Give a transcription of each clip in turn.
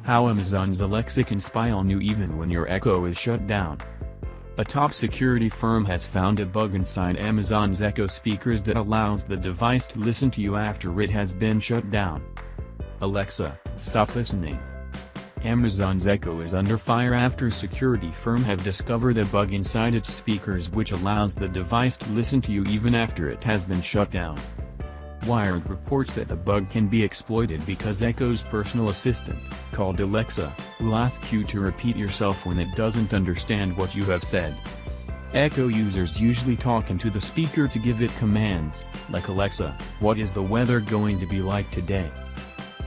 How Amazon's Alexa can spy on you even when your Echo is shut down. A top security firm has found a bug inside Amazon's Echo speakers that allows the device to listen to you after it has been shut down. Alexa, stop listening. Amazon's Echo is under fire after security firm have discovered a bug inside its speakers which allows the device to listen to you even after it has been shut down. Wired reports that the bug can be exploited because Echo's personal assistant, called Alexa, will ask you to repeat yourself when it doesn't understand what you have said. Echo users usually talk into the speaker to give it commands, like Alexa, what is the weather going to be like today?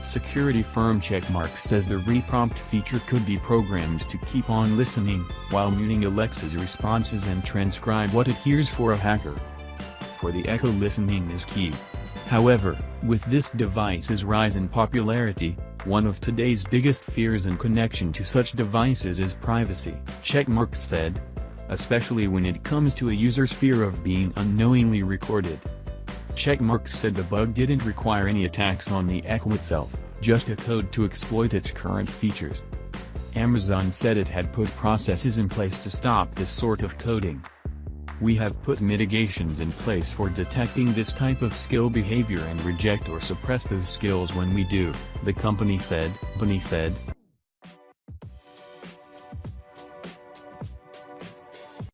Security firm Checkmarx says the reprompt feature could be programmed to keep on listening, while muting Alexa's responses and transcribe what it hears for a hacker. For the Echo, listening is key. However, with this device's rise in popularity, one of today's biggest fears in connection to such devices is privacy, Checkmarx said, especially when it comes to a user's fear of being unknowingly recorded. Checkmarx said the bug didn't require any attacks on the Echo itself, just a code to exploit its current features. Amazon said it had put processes in place to stop this sort of coding. We have put mitigations in place for detecting this type of skill behavior and reject or suppress those skills when we do, the company said.